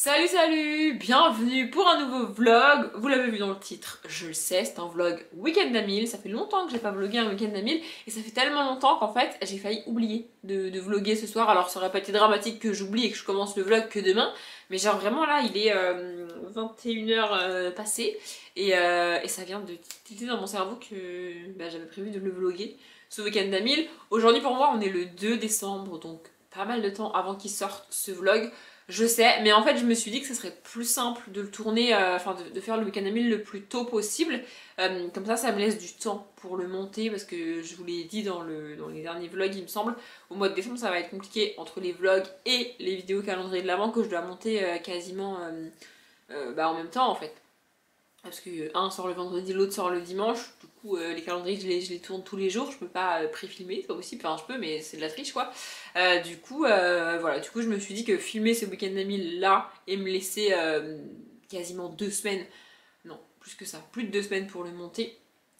Salut salut, bienvenue pour un nouveau vlog. Vous l'avez vu dans le titre, je le sais, c'est un vlog week-end à 1000. Ça fait longtemps que j'ai pas vlogué un week-end à 1000 et ça fait tellement longtemps qu'en fait j'ai failli oublier de vlogger ce soir. Alors ça aurait pas été dramatique que j'oublie et que je commence le vlog que demain, mais genre vraiment là il est 21h passé et ça vient de tilter dans mon cerveau que j'avais prévu de le vlogger ce week-end à 1000. Aujourd'hui pour moi on est le 2 décembre, donc pas mal de temps avant qu'il sorte ce vlog. Je sais, mais en fait je me suis dit que ce serait plus simple de le tourner, de faire le week-end à 1000 le plus tôt possible. Comme ça me laisse du temps pour le monter, parce que je vous l'ai dit dans les derniers vlogs il me semble. Au mois de décembre ça va être compliqué entre les vlogs et les vidéos calendrier de l'avant que je dois monter quasiment en même temps en fait. Parce que un sort le vendredi, l'autre sort le dimanche. Du coup, les calendriers, je les tourne tous les jours. Je peux pas pré-filmer, c'est pas possible. Enfin, je peux, mais c'est de la triche, quoi. Du coup, voilà. Du coup, je me suis dit que filmer ce week-end d'amis là et me laisser quasiment 2 semaines, non, plus que ça, plus de 2 semaines pour le monter,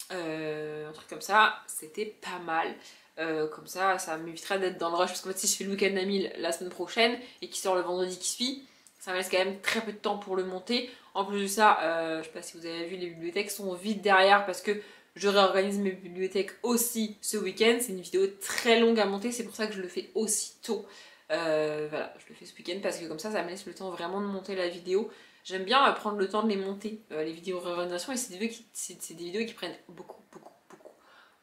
un truc comme ça, c'était pas mal. Comme ça m'évitera d'être dans le rush. Parce qu'en fait, si je fais le week-end d'amis la semaine prochaine et qui sort le vendredi qui suit, ça me laisse quand même très peu de temps pour le monter. En plus de ça, je sais pas si vous avez vu, les bibliothèques sont vides derrière parce que je réorganise mes bibliothèques aussi ce week-end. C'est une vidéo très longue à monter, c'est pour ça que je le fais aussi tôt. Voilà, je le fais ce week-end parce que comme ça me laisse le temps vraiment de monter la vidéo. J'aime bien prendre le temps de les monter, les vidéos réorganisation, et c'est des vidéos qui prennent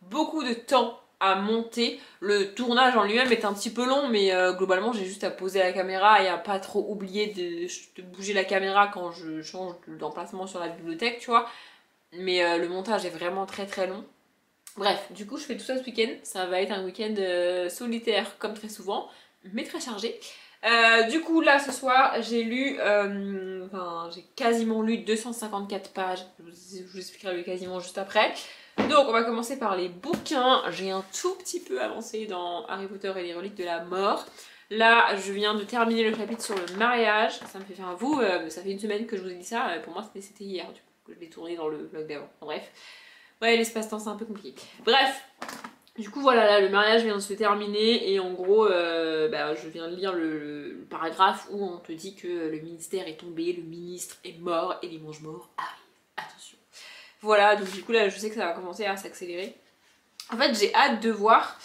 beaucoup de temps à monter. Le tournage en lui-même est un petit peu long, mais globalement j'ai juste à poser la caméra et à pas trop oublier de bouger la caméra quand je change d'emplacement sur la bibliothèque, tu vois. Mais le montage est vraiment très long. Bref, du coup je fais tout ça ce week-end. Ça va être un week-end solitaire comme très souvent, mais très chargé. Du coup là ce soir j'ai lu, j'ai quasiment lu 254 pages. Je vous expliquerai le quasiment juste après. Donc on va commencer par les bouquins. J'ai un tout petit peu avancé dans Harry Potter et les reliques de la mort. Là je viens de terminer le chapitre sur le mariage. Ça me fait faire un vous, ça fait une semaine que je vous ai dit ça. Pour moi c'était hier du coup que je l'ai tourné dans le vlog d'avant. Bref. Ouais, l'espace-temps c'est un peu compliqué. Bref. Du coup voilà, là le mariage vient de se terminer et en gros je viens de lire le paragraphe où on te dit que le ministère est tombé, le ministre est mort et les mange-morts arrivent. Attention. Voilà, donc du coup là je sais que ça va commencer à s'accélérer. En fait j'ai hâte de voir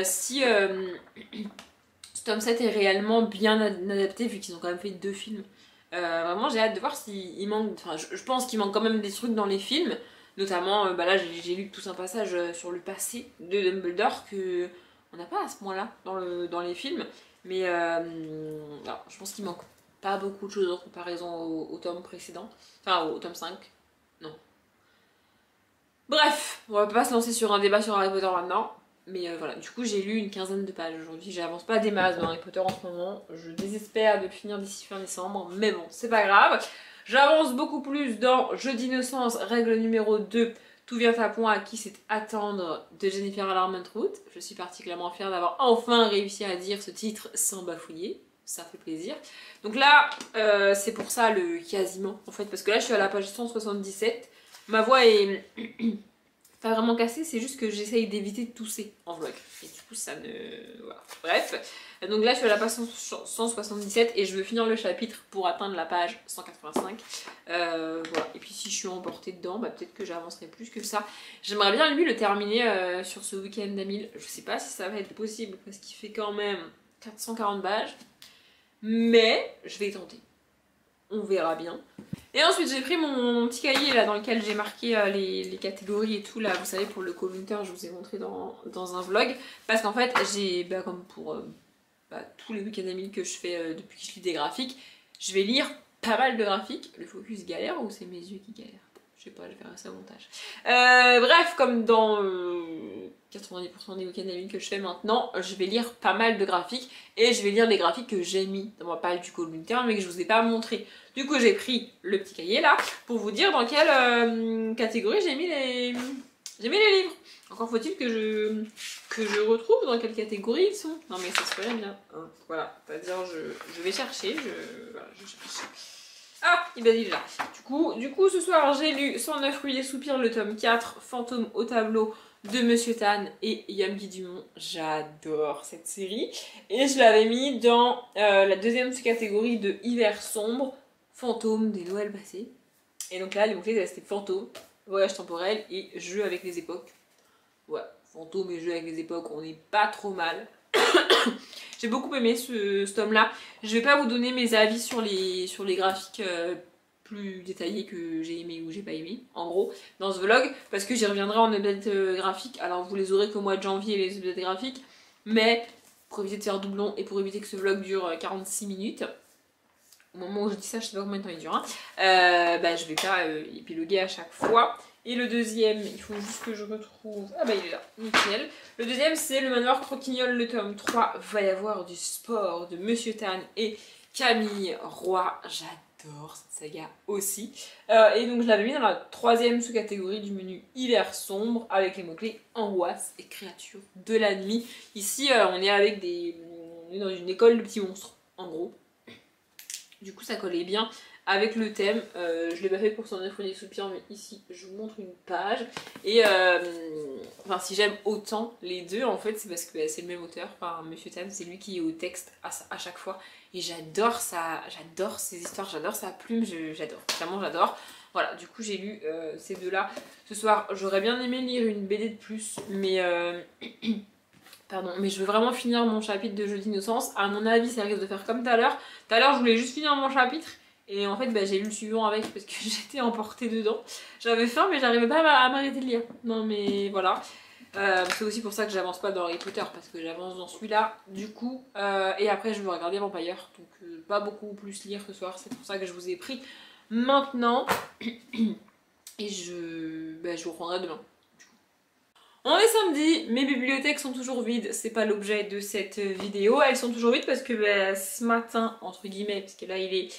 si ce tome 7 est réellement bien adapté vu qu'ils ont quand même fait 2 films. Vraiment j'ai hâte de voir s'il manque, enfin je pense qu'il manque quand même des trucs dans les films. Notamment, là j'ai lu tout un passage sur le passé de Dumbledore que on n'a pas à ce point-là dans les films. Mais alors, je pense qu'il manque pas beaucoup de choses en comparaison au tome précédent. Enfin, au tome 5. Non. Bref, on va pas se lancer sur un débat sur Harry Potter maintenant. Mais voilà, du coup j'ai lu une quinzaine de pages aujourd'hui. J'avance pas des masses dans Harry Potter en ce moment. Je désespère de le finir d'ici fin décembre. Mais bon, c'est pas grave. J'avance beaucoup plus dans Jeu d'innocence, règle numéro 2. Tout vient à point à qui c'est attendre de Jennifer Armentrout. Je suis particulièrement fière d'avoir enfin réussi à dire ce titre sans bafouiller. Ça fait plaisir. Donc là, c'est pour ça le quasiment en fait. Parce que là je suis à la page 177. Ma voix est pas vraiment cassée, c'est juste que j'essaye d'éviter de tousser en vlog. Et du coup ça ne... Voilà. Bref. Donc là je suis à la page 177 et je veux finir le chapitre pour atteindre la page 185. Voilà. Et puis si je suis emportée dedans, peut-être que j'avancerai plus que ça. J'aimerais bien lui le terminer sur ce week-end d'Amil. Je sais pas si ça va être possible parce qu'il fait quand même 440 pages. Mais je vais tenter. On verra bien. Et ensuite j'ai pris mon petit cahier là dans lequel j'ai marqué les catégories et tout là, vous savez, pour le co-winter, je vous ai montré dans un vlog. Parce qu'en fait j'ai, comme pour tous les week-ends amis que je fais depuis que je lis des graphiques, je vais lire pas mal de graphiques. Le focus galère ou c'est mes yeux qui galèrent? Je sais pas, je verrai ça au montage. Bref, comme dans 90% des week-ends amis que je fais maintenant, je vais lire pas mal de graphiques et je vais lire les graphiques que j'ai mis dans ma page du co-winter mais que je vous ai pas montré. Du coup j'ai pris le petit cahier là pour vous dire dans quelle catégorie j'ai mis les livres. Encore faut-il que je retrouve dans quelle catégorie ils sont. Non mais ça se ferait bien. Hein. Voilà, c'est-à-dire je vais chercher, voilà, je cherche. Ah, il est là. Du coup ce soir j'ai lu 109 Rues et Soupirs, le tome 4, Fantôme au tableau, de Monsieur Tan et Yamgi Dumont. J'adore cette série. Et je l'avais mis dans la deuxième catégorie de hiver sombre, fantômes des Noëls passés. Et donc là, les mots-clés, c'était fantômes, voyage temporel et jeu avec les époques. Ouais, fantômes et jeu avec les époques, on n'est pas trop mal. J'ai beaucoup aimé ce tome-là. Je vais pas vous donner mes avis sur les graphiques plus détaillés que j'ai aimé ou j'ai pas aimé, en gros, dans ce vlog, parce que j'y reviendrai en update graphique. Alors vous les aurez qu'au mois de janvier, les updates graphiques, mais pour éviter de faire doublon et pour éviter que ce vlog dure 46 minutes, au moment où je dis ça, je sais pas combien de temps il dure, hein, je vais pas épiloguer à chaque fois. Et le deuxième, il faut juste que je retrouve... Ah bah il est là, nickel. Le deuxième, c'est le manoir Croquignol, le tome 3. Va y avoir du sport de Monsieur Tan et Camille Roy. J'adore cette saga aussi. Et donc je l'avais mis dans la troisième sous-catégorie du menu hiver sombre, avec les mots-clés angoisse et créatures de la nuit. Ici, on est avec on est dans une école de petits monstres, en gros. Du coup, ça collait bien avec le thème. Je l'ai pas fait pour son premier soupir, mais ici je vous montre une page. Et enfin, si j'aime autant les deux, en fait, c'est parce que c'est le même auteur. Enfin, Monsieur Tan, c'est lui qui est au texte à chaque fois. Et j'adore ça, j'adore ses histoires, j'adore sa plume, j'adore, vraiment j'adore. Voilà, du coup j'ai lu ces deux-là. Ce soir, j'aurais bien aimé lire une BD de plus, mais pardon, mais je veux vraiment finir mon chapitre de Jeux d'innocence. À mon avis, ça risque de faire comme tout à l'heure. Tout à l'heure, je voulais juste finir mon chapitre. Et en fait, j'ai lu le suivant avec parce que j'étais emportée dedans. J'avais faim, mais j'arrivais pas à m'arrêter de lire. Non, mais voilà. C'est aussi pour ça que j'avance pas dans Harry Potter, parce que j'avance dans celui-là, du coup. Et après, je veux regarder Vampire. Donc, pas beaucoup plus lire ce soir. C'est pour ça que je vous ai pris maintenant. Et je vous reprendrai demain. On est samedi, mes bibliothèques sont toujours vides, c'est pas l'objet de cette vidéo. Elles sont toujours vides parce que ce matin, entre guillemets, parce que là il est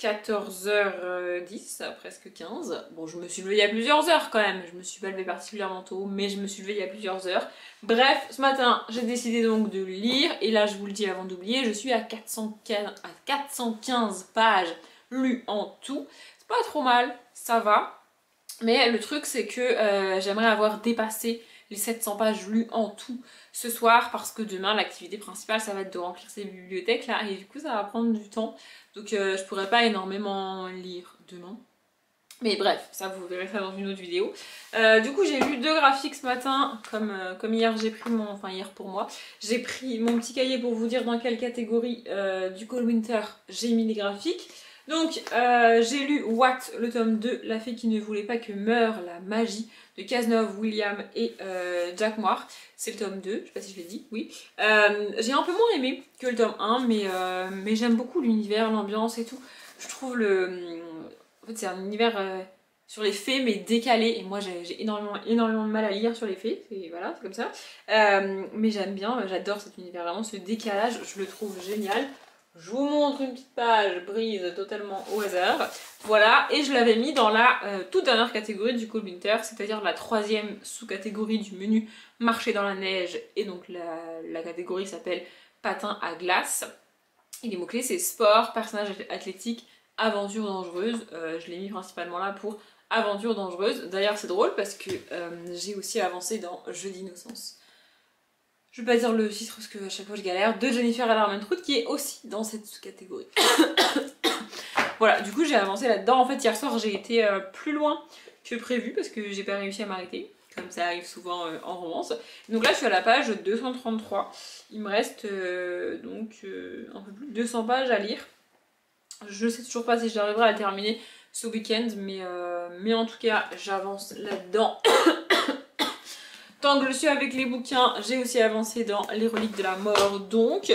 14h10, presque 15. Bon, je me suis levée il y a plusieurs heures quand même. Je me suis pas levée particulièrement tôt, mais je me suis levée il y a plusieurs heures. Bref, ce matin, j'ai décidé donc de lire. Et là, je vous le dis avant d'oublier, je suis à 415 pages lues en tout. C'est pas trop mal, ça va. Mais le truc, c'est que j'aimerais avoir dépassé les 700 pages lues en tout ce soir, parce que demain l'activité principale ça va être de remplir ces bibliothèques là, et du coup ça va prendre du temps, donc je pourrais pas énormément lire demain. Mais bref, ça vous verrez ça dans une autre vidéo. Du coup j'ai lu 2 graphiques ce matin, comme hier j'ai pris hier pour moi, j'ai pris mon petit cahier pour vous dire dans quelle catégorie du Cold Winter j'ai mis les graphiques. Donc j'ai lu What, le tome 2, La fée qui ne voulait pas que meure la magie, de Cazenove, William et Jack Moore. C'est le tome 2, je sais pas si je l'ai dit, oui. J'ai un peu moins aimé que le tome 1, mais j'aime beaucoup l'univers, l'ambiance et tout. Je trouve en fait c'est un univers sur les fées mais décalé, et moi j'ai énormément de mal à lire sur les fées, voilà, c'est comme ça. Mais j'aime bien, j'adore cet univers, vraiment ce décalage, je le trouve génial. Je vous montre une petite page brise totalement au hasard. Voilà, et je l'avais mis dans la toute dernière catégorie du Cold Winter, c'est-à-dire la 3e sous-catégorie du menu marché dans la neige. Et donc la catégorie s'appelle patin à glace. Et les mots-clés c'est sport, personnage athlétique, aventure dangereuse. Je l'ai mis principalement là pour aventure dangereuse. D'ailleurs c'est drôle parce que j'ai aussi avancé dans Jeux d'innocence. Je vais pas dire le titre parce que à chaque fois je galère, de Jennifer Armentrout qui est aussi dans cette catégorie. Voilà, du coup j'ai avancé là-dedans. En fait hier soir j'ai été plus loin que prévu parce que j'ai pas réussi à m'arrêter, comme ça arrive souvent en romance. Donc là je suis à la page 233, il me reste donc un peu plus de 200 pages à lire. Je sais toujours pas si j'arriverai à terminer ce week-end, mais en tout cas j'avance là-dedans. Tant que je suis avec les bouquins, j'ai aussi avancé dans les reliques de la mort. Donc,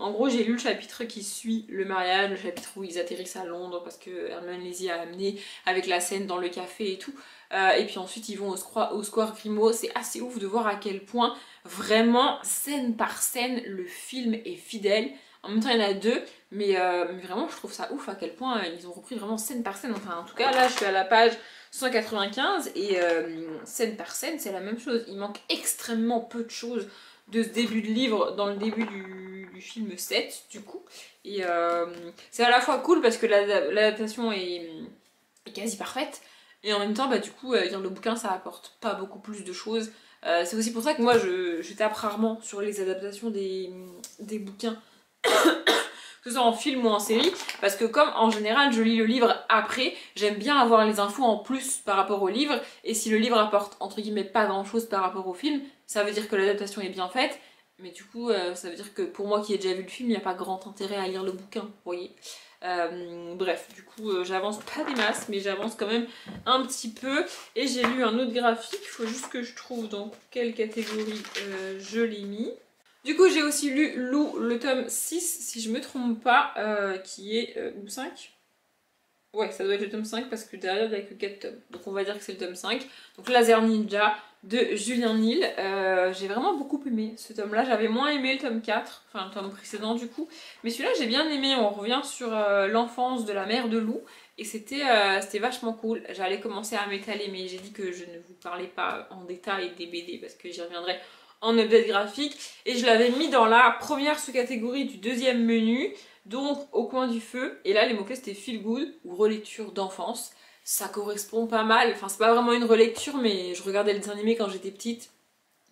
en gros, j'ai lu le chapitre qui suit le mariage, le chapitre où ils atterrissent à Londres parce que Hermione les y a amenés avec la scène dans le café et tout. Et puis ensuite, ils vont au Square Grimaud. C'est assez ouf de voir à quel point, vraiment, scène par scène, le film est fidèle. En même temps, il y en a 2, mais vraiment, je trouve ça ouf à quel point ils ont repris vraiment scène par scène. Enfin, en tout cas, là, je suis à la page 195 et scène par scène c'est la même chose. Il manque extrêmement peu de choses de ce début de livre dans le début du film 7 du coup, et c'est à la fois cool parce que l'adaptation est quasi parfaite, Et en même temps, bah du coup, lire le bouquin, ça apporte pas beaucoup plus de choses. C'est aussi pour ça que moi, je tape rarement sur les adaptations des bouquins, que ce soit en film ou en série, parce que comme en général je lis le livre après, j'aime bien avoir les infos en plus par rapport au livre, et si le livre apporte entre guillemets pas grand chose par rapport au film, ça veut dire que l'adaptation est bien faite, mais du coup ça veut dire que pour moi qui ai déjà vu le film, il n'y a pas grand intérêt à lire le bouquin, vous voyez. Bref, du coup j'avance pas des masses, mais j'avance quand même un petit peu, et j'ai lu un autre graphique, il faut juste que je trouve dans quelle catégorie je l'ai mis. Du coup, j'ai aussi lu Lou, le tome 6, si je me trompe pas, qui est... ou 5 ? Ouais, ça doit être le tome 5 parce que derrière, il n'y a que 4 tomes. Donc on va dire que c'est le tome 5. Donc Laser Ninja de Julien Nil. J'ai vraiment beaucoup aimé ce tome-là. J'avais moins aimé le tome 4, enfin le tome précédent du coup. Mais celui-là, j'ai bien aimé. On revient sur l'enfance de la mère de Lou. Et c'était vachement cool. J'allais commencer à m'étaler, mais j'ai dit que je ne vous parlais pas en détail des BD parce que j'y reviendrai en update graphique, et je l'avais mis dans la première sous-catégorie du deuxième menu, donc au coin du feu, et là les mots-clés c'était feel good ou relecture d'enfance. Ça correspond pas mal, enfin c'est pas vraiment une relecture, mais je regardais le dessin animé quand j'étais petite,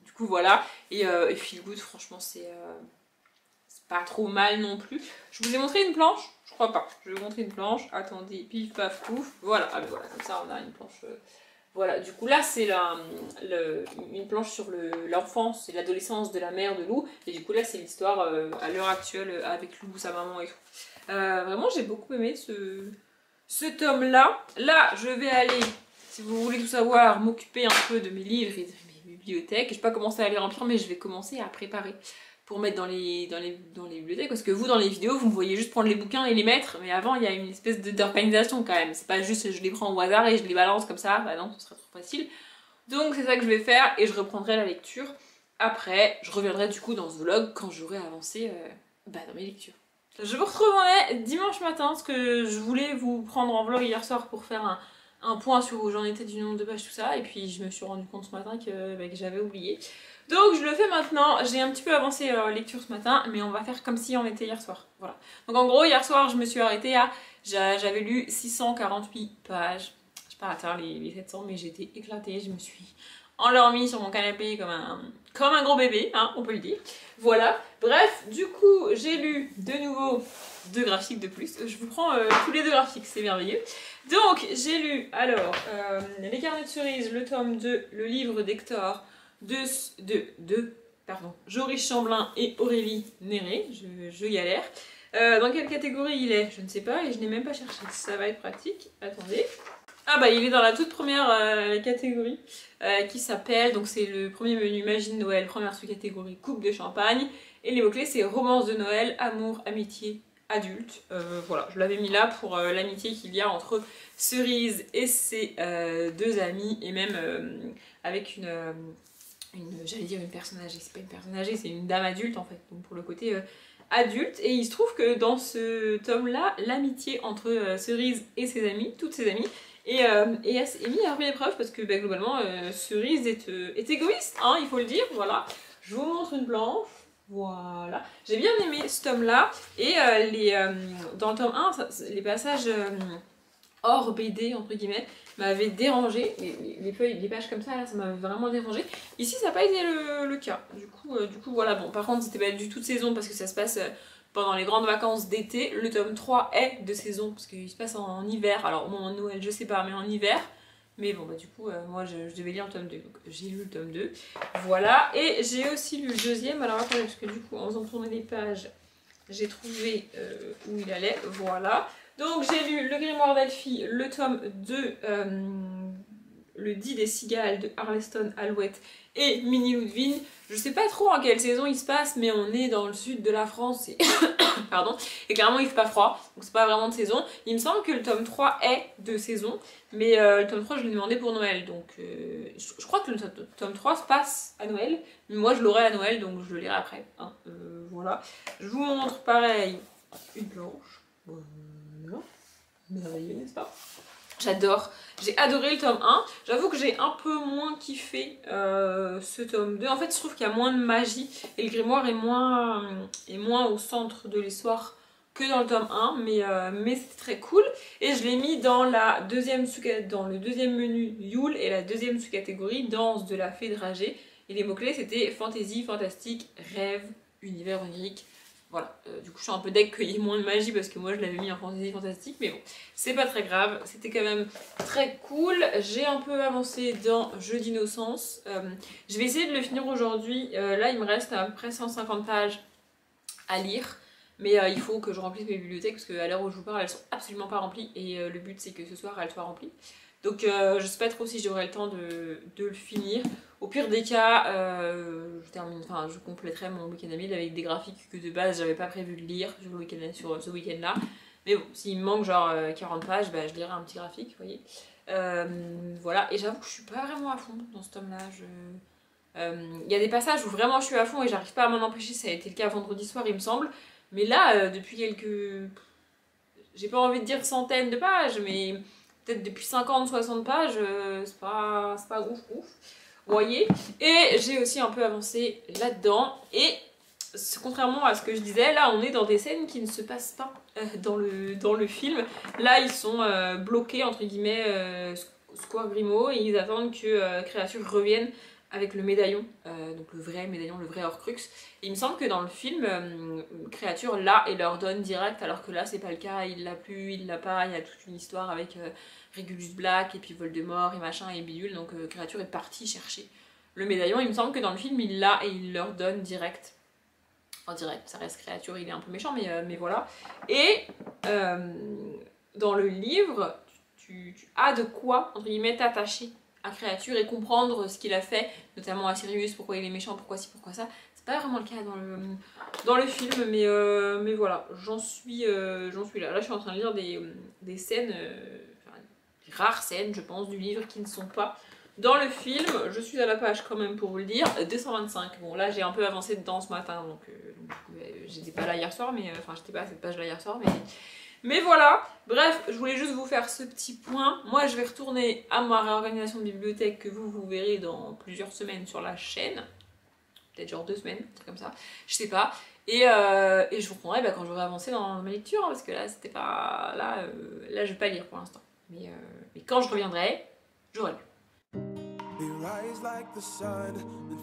du coup voilà, et feel good franchement c'est pas trop mal non plus. Je vous ai montré une planche? Je crois pas, je vais vous montrer une planche, attendez, pif paf pouf, voilà, ah, voilà, comme ça on a une planche... Voilà, du coup là c'est une planche sur l'enfance et l'adolescence de la mère de Lou, et du coup là c'est l'histoire à l'heure actuelle avec Lou, sa maman et tout. Vraiment j'ai beaucoup aimé ce tome là. Là je vais aller, si vous voulez tout savoir, m'occuper un peu de mes livres et de mes bibliothèques. Je vais pas commencer à les remplir, mais je vais commencer à préparer pour mettre dans les bibliothèques, parce que vous dans les vidéos vous me voyez juste prendre les bouquins et les mettre, mais avant il y a une espèce d'organisation quand même, c'est pas juste je les prends au hasard et je les balance comme ça, bah non ce serait trop facile. Donc c'est ça que je vais faire, et je reprendrai la lecture après. Je reviendrai du coup dans ce vlog quand j'aurai avancé dans mes lectures. Je vous retrouverai dimanche matin, parce que je voulais vous prendre en vlog hier soir pour faire un point sur où j'en étais du nombre de pages, tout ça, et puis je me suis rendu compte ce matin que j'avais oublié. Donc je le fais maintenant. J'ai un petit peu avancé lecture ce matin, mais on va faire comme si on était hier soir. Voilà. Donc en gros, hier soir, je me suis arrêtée à... J'avais lu 648 pages. Je pas atteint les 700, mais j'étais éclatée. Je me suis endormie sur mon canapé comme un gros bébé, hein, on peut le dire. Voilà. Bref, du coup, j'ai lu de nouveau 2 graphiques de plus. Je vous prends tous les 2 graphiques, c'est merveilleux. Donc, j'ai lu, alors, Les Carnets de Cerises, le tome 2, le livre d'Hector, Joris Chamblin et Aurélie Néré, je galère. Dans quelle catégorie il est? Je ne sais pas, et je n'ai même pas cherché. Ça va être pratique. Attendez. Ah bah il est dans la toute première catégorie qui s'appelle, donc c'est le premier menu Magie de Noël, première sous-catégorie coupe de champagne, et les mots-clés c'est romance de Noël, amour, amitié, adulte. Voilà, je l'avais mis là pour l'amitié qu'il y a entre Cerise et ses 2 amis, et même avec j'allais dire une personne âgée, c'est pas une personne âgée, c'est une dame adulte en fait, donc pour le côté adulte. Et il se trouve que dans ce tome là, l'amitié entre Cerise et ses amis, toutes ses amies, est mise à rude épreuve, parce que globalement Cerise est égoïste, hein, il faut le dire. Voilà, je vous montre une planche. Voilà, j'ai bien aimé ce tome là, et dans le tome 1, les passages hors BD entre guillemets m'avaient dérangé, les feuilles, les pages comme ça là, ça m'avait vraiment dérangé. Ici ça n'a pas été le cas, du coup voilà. Bon, par contre c'était pas du tout de saison parce que ça se passe pendant les grandes vacances d'été. Le tome 3 est de saison parce qu'il se passe en hiver, alors au moment de Noël je sais pas, mais en hiver. Mais bon du coup moi je devais lire le tome 2, donc j'ai lu le tome 2, voilà. Et j'ai aussi lu le deuxième, alors attendez, parce que du coup en faisant tourner les pages j'ai trouvé où il allait, voilà. Donc j'ai lu Le Grimoire d'Elphie, le tome 2, Le dit des cigales de Arleston Alouette et Minnie Ludwig. Je sais pas trop en quelle saison il se passe, mais on est dans le sud de la France et, pardon, et clairement il fait pas froid, donc c'est pas vraiment de saison. Il me semble que le tome 3 est de saison, mais le tome 3 je l'ai demandé pour Noël, donc je crois que le tome 3 se passe à Noël, mais moi je l'aurai à Noël, donc je le lirai après, hein. Voilà. Je vous montre pareil une planche. Voilà. Merveilleux, n'est-ce pas? J'adore, j'ai adoré le tome 1. J'avoue que j'ai un peu moins kiffé ce tome 2. En fait, je trouve qu'il y a moins de magie et le grimoire est moins au centre de l'histoire que dans le tome 1, mais c'était très cool. Et je l'ai mis dans le deuxième menu Yule et la deuxième sous-catégorie danse de la fée dragée. Et les mots-clés c'était fantasy, fantastique, rêve, univers onirique. Voilà, du coup je suis un peu deg qu'il y ait moins de magie parce que moi je l'avais mis en fantasy fantastique, mais bon, c'est pas très grave, c'était quand même très cool. J'ai un peu avancé dans Jeux d'innocence. Je vais essayer de le finir aujourd'hui. Là il me reste à peu près 150 pages à lire. Mais il faut que je remplisse mes bibliothèques parce qu'à l'heure où je vous parle, elles sont absolument pas remplies. Et le but c'est que ce soir elles soient remplies. Donc je sais pas trop si j'aurai le temps de le finir. Au pire des cas, je compléterai mon week-end à 1000 avec des graphiques que de base j'avais pas prévu de lire sur ce week-end-là. Mais bon, s'il me manque genre 40 pages, bah, je lirai un petit graphique, vous voyez. Voilà, et j'avoue que je suis pas vraiment à fond dans ce tome-là. Y a des passages où vraiment je suis à fond et j'arrive pas à m'en empêcher, ça a été le cas vendredi soir il me semble. Mais là, depuis quelques... J'ai pas envie de dire centaines de pages, mais peut-être depuis 50-60 pages, c'est pas ouf. Vous voyez. Et j'ai aussi un peu avancé là-dedans. Et contrairement à ce que je disais, là on est dans des scènes qui ne se passent pas dans le film. Là ils sont bloqués entre guillemets Square Grimaud et ils attendent que Créature revienne avec le médaillon, donc le vrai médaillon, le vrai Horcrux. Et il me semble que dans le film, Créature l'a et leur donne direct, alors que là c'est pas le cas, il l'a plus, il l'a pas, il y a toute une histoire avec Regulus Black et puis Voldemort et machin et bidule, donc Créature est partie chercher le médaillon. Il me semble que dans le film il l'a et il leur donne direct. En direct, ça reste Créature, il est un peu méchant, mais voilà. Et dans le livre, tu as de quoi, entre guillemets, t'attacher à Créature et comprendre ce qu'il a fait, notamment à Sirius, pourquoi il est méchant, pourquoi ci, pourquoi ça. C'est pas vraiment le cas dans le film, mais voilà, j'en suis là. Là, je suis en train de lire des scènes, des rares scènes, je pense, du livre qui ne sont pas dans le film. Je suis à la page quand même pour vous le dire, 225. Bon là j'ai un peu avancé dedans ce matin, donc j'étais pas là hier soir, j'étais pas à cette page là hier soir, mais voilà. Bref, je voulais juste vous faire ce petit point. Moi je vais retourner à ma réorganisation de bibliothèque que vous verrez dans plusieurs semaines sur la chaîne. Peut-être genre 2 semaines, un truc comme ça, je sais pas. Et je vous reprendrai quand j'aurai avancé dans ma lecture, hein, parce que là c'était pas... Là je vais pas lire pour l'instant. Mais quand je reviendrai, j'aurai lu. We rise like the sun and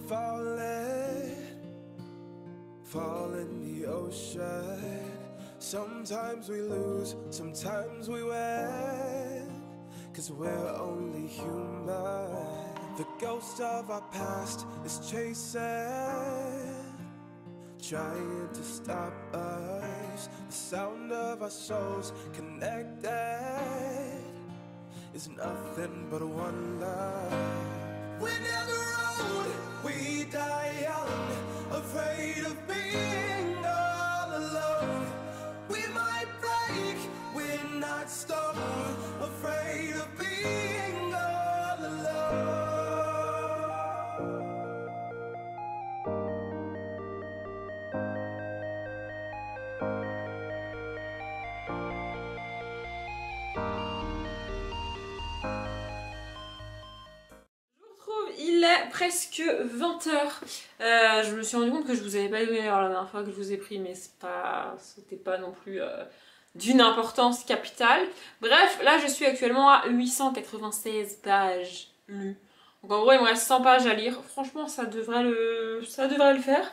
fall in the ocean. Sometimes we lose, sometimes we win, 'cause we're only human. The ghost of our past is chasing, trying to stop us. The sound of our souls connected is nothing but one love. We're never old, we die young, afraid of being all alone. We might break, we're not stone, afraid of being all alone. Il est presque 20h. Je me suis rendu compte que je vous avais pas donné l'heure la dernière fois que je vous ai pris, mais c'était pas non plus d'une importance capitale. Bref, là je suis actuellement à 896 pages lues. Donc en gros il me reste 100 pages à lire. Franchement ça devrait le faire.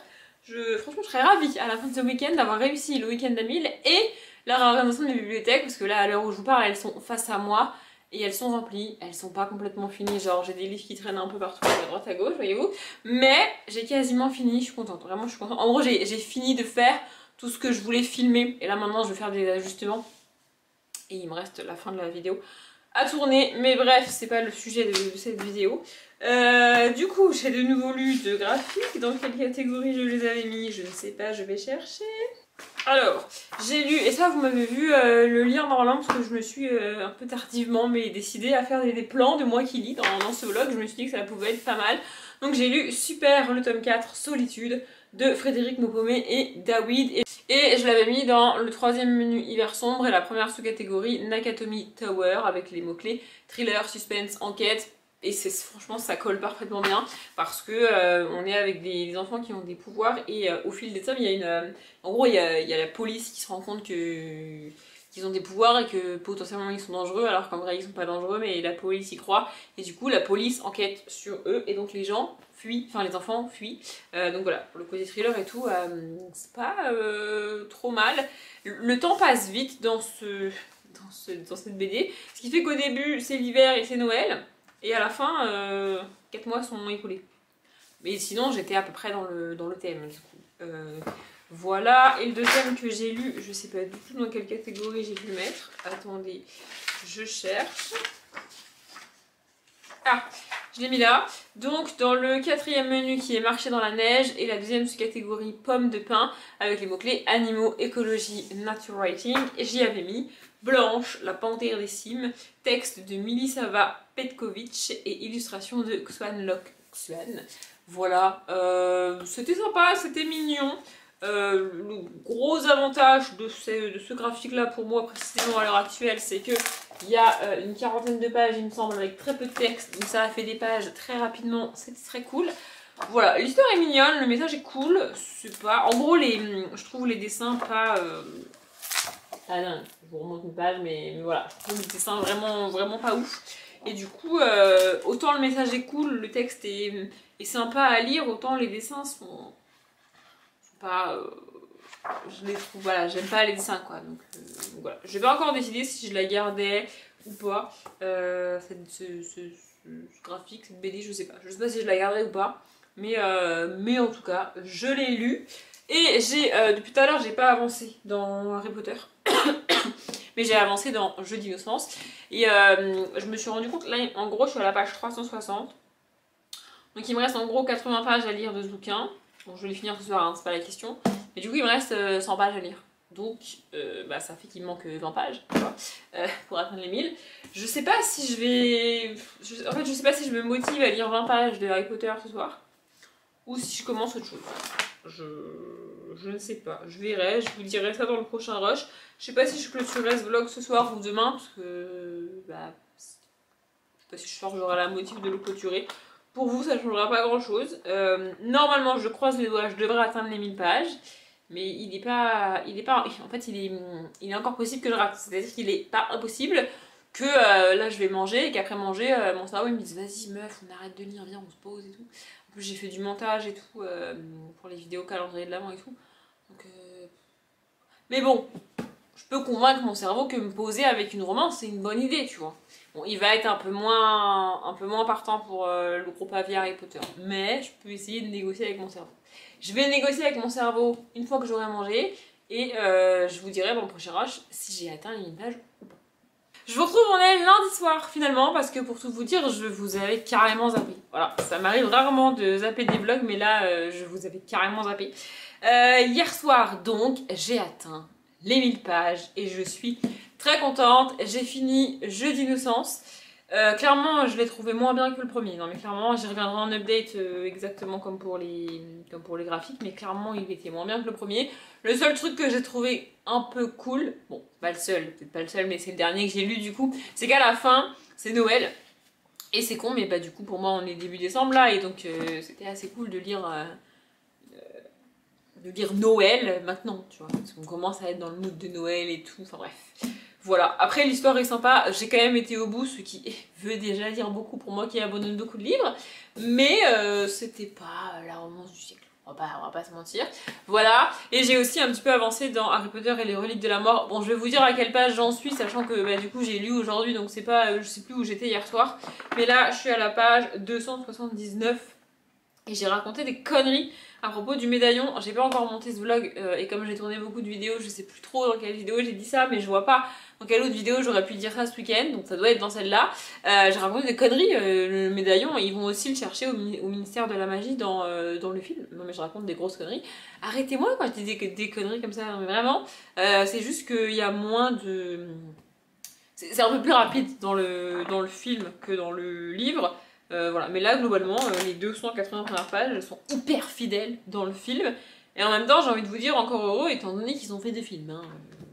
Franchement je serais ravie à la fin de ce week-end d'avoir réussi le week-end à 1000 et la réorganisation des bibliothèques, parce que là à l'heure où je vous parle elles sont face à moi. Et elles sont remplies, elles sont pas complètement finies, genre j'ai des livres qui traînent un peu partout à droite à gauche, voyez-vous. Mais j'ai quasiment fini, je suis contente, vraiment je suis contente. En gros j'ai fini de faire tout ce que je voulais filmer. Et là maintenant je vais faire des ajustements. Et il me reste la fin de la vidéo à tourner. Mais bref, c'est pas le sujet de cette vidéo. Du coup j'ai de nouveau lu de graphiques. Dans quelle catégorie je les avais mis, je ne sais pas, je vais chercher. Alors, j'ai lu, et ça vous m'avez vu le lire normalement parce que je me suis un peu tardivement mais décidé à faire des plans de moi qui lis dans ce vlog. Je me suis dit que ça pouvait être pas mal. Donc j'ai lu Super, le tome 4, Solitude, de Frédéric Maupomé et David. Et je l'avais mis dans le 3e menu Hiver sombre et la première sous-catégorie Nakatomi Tower avec les mots-clés thriller, suspense, enquête. Et franchement ça colle parfaitement bien parce que on est avec des enfants qui ont des pouvoirs et au fil des tomes il y a une... en gros il y a la police qui se rend compte qu'ils ont des pouvoirs et que potentiellement ils sont dangereux alors qu'en vrai ils sont pas dangereux mais la police y croit et du coup la police enquête sur eux et donc les gens fuient, enfin les enfants fuient. Donc voilà, pour le côté thriller et tout, c'est pas trop mal. Le temps passe vite dans cette BD, ce qui fait qu'au début c'est l'hiver et c'est Noël. Et à la fin, 4 mois sont écoulés. Mais sinon, j'étais à peu près dans le thème, du coup. Voilà. Et le deuxième que j'ai lu, je sais pas du tout dans quelle catégorie j'ai dû le mettre. Attendez, je cherche. Ah, je l'ai mis là. Donc, dans le 4e menu qui est marché dans la neige, et la deuxième sous-catégorie pomme de pin, avec les mots-clés animaux, écologie, nature writing, j'y avais mis Blanche, la panthère des cimes, texte de Milisava Petkovic et illustration de Xuan Lok Xuan. Voilà, c'était sympa, c'était mignon. Le gros avantage de ce graphique-là pour moi précisément à l'heure actuelle, c'est que il y a une quarantaine de pages, il me semble, avec très peu de texte, donc ça a fait des pages très rapidement, c'était très cool. Voilà, l'histoire est mignonne, le message est cool, c'est pas... En gros, je trouve les dessins pas... Ah non, je vous remonte une page, mais voilà, je trouve les dessins vraiment pas ouf. Et du coup, autant le message est cool, le texte est sympa à lire, autant les dessins sont pas... je les trouve, voilà, j'aime pas les dessins quoi, donc voilà. Je vais pas encore décider si je la gardais ou pas, ce graphique, cette BD, je sais pas si je la garderai ou pas, mais en tout cas, je l'ai lu, et j'ai, depuis tout à l'heure, j'ai pas avancé dans Harry Potter, mais j'ai avancé dans Jeux d'innocence, et je me suis rendu compte, là, en gros, je suis à la page 360, donc il me reste en gros 80 pages à lire de ce bouquin. Bon, je vais les finir ce soir, hein, c'est pas la question. Mais du coup, il me reste 100 pages à lire. Donc, ça fait qu'il me manque 20 pages, tu vois, pour atteindre les 1000. Je sais pas si je vais... En fait, je sais pas si je me motive à lire 20 pages de Harry Potter ce soir. Ou si je commence autre chose. Je ne sais pas. Je verrai, je vous dirai ça dans le prochain rush. Je sais pas si je clôturerai ce vlog ce soir ou demain, parce que... je sais pas si je j'aurai la motive de le clôturer. Pour vous, ça ne changera pas grand chose. Normalement, je croise les doigts, je devrais atteindre les 1000 pages. Mais il est pas... En fait, il est encore possible que je rate. C'est-à-dire qu'il est pas impossible que là, je vais manger et qu'après manger, mon cerveau il me dise vas-y meuf, on arrête de lire, viens, on se pose et tout. En plus, j'ai fait du montage et tout pour les vidéos calendrier de l'avant et tout. Donc, mais bon, je peux convaincre mon cerveau que me poser avec une romance, c'est une bonne idée, tu vois. Bon, il va être un peu moins partant pour le groupe aviaire Harry Potter, mais je peux essayer de négocier avec mon cerveau. Je vais négocier avec mon cerveau une fois que j'aurai mangé, et je vous dirai dans le prochain rush si j'ai atteint les 1000 pages ou pas. Je vous retrouve en elle lundi soir finalement, parce que pour tout vous dire, je vous avais carrément zappé. Voilà, ça m'arrive rarement de zapper des vlogs, mais là, je vous avais carrément zappé. Hier soir, donc, j'ai atteint les 1000 pages et je suis très contente. J'ai fini Jeux d'innocence. Clairement, je l'ai trouvé moins bien que le premier. Non, mais clairement, j'y reviendrai en update exactement comme pour les graphiques, mais clairement, il était moins bien que le premier. Le seul truc que j'ai trouvé un peu cool, bon, pas le seul, peut-être pas le seul, mais c'est le dernier que j'ai lu du coup, c'est qu'à la fin, c'est Noël. Et c'est con, mais bah du coup, pour moi, on est début décembre là, et donc c'était assez cool de lire Noël maintenant, tu vois, parce qu'on commence à être dans le mood de Noël et tout, enfin bref. Voilà, après l'histoire est sympa, j'ai quand même été au bout, ce qui veut déjà dire beaucoup pour moi qui abandonne beaucoup de livres, mais c'était pas la romance du siècle, on va pas se mentir. Voilà, et j'ai aussi un petit peu avancé dans Harry Potter et les reliques de la mort. Bon, je vais vous dire à quelle page j'en suis, sachant que bah, du coup j'ai lu aujourd'hui, donc c'est pas, je sais plus où j'étais hier soir, mais là je suis à la page 279 et j'ai raconté des conneries à propos du médaillon. J'ai pas encore monté ce vlog et comme j'ai tourné beaucoup de vidéos, je sais plus trop dans quelle vidéo j'ai dit ça, mais je vois pas dans quelle autre vidéo j'aurais pu dire ça ce week-end, donc ça doit être dans celle-là. J'ai raconté des conneries, le médaillon, ils vont aussi le chercher au ministère de la magie dans le film. Non mais je raconte des grosses conneries. Arrêtez-moi quand je dis des conneries comme ça, non, mais vraiment. C'est juste qu'il y a moins de... C'est un peu plus rapide dans le film que dans le livre. Voilà, mais là globalement les 280 premières pages elles sont hyper fidèles dans le film et en même temps j'ai envie de vous dire encore heureux étant donné qu'ils ont fait des films hein,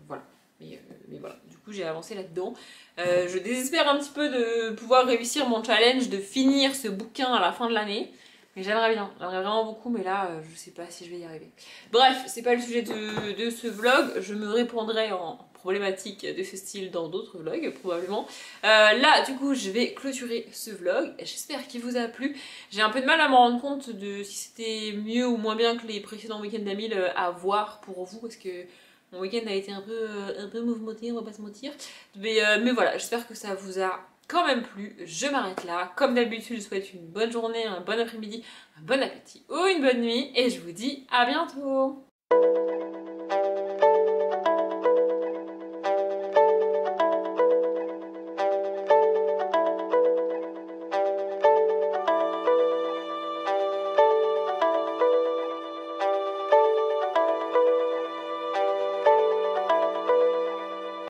voilà, mais voilà, du coup j'ai avancé là-dedans. Je désespère un petit peu de pouvoir réussir mon challenge de finir ce bouquin à la fin de l'année. Mais j'aimerais vraiment beaucoup, mais là, je sais pas si je vais y arriver. Bref, c'est pas le sujet de ce vlog, je me répondrai en problématique de ce style dans d'autres vlogs, probablement. Là, du coup, je vais clôturer ce vlog, j'espère qu'il vous a plu. J'ai un peu de mal à me rendre compte de si c'était mieux ou moins bien que les précédents week-ends d'Amil à voir pour vous, parce que mon week-end a été un peu mouvementé, on va pas se mentir. Mais voilà, j'espère que ça vous a quand même plu. Je m'arrête là. Comme d'habitude, je vous souhaite une bonne journée, un bon après-midi, un bon appétit ou une bonne nuit. Et je vous dis à bientôt.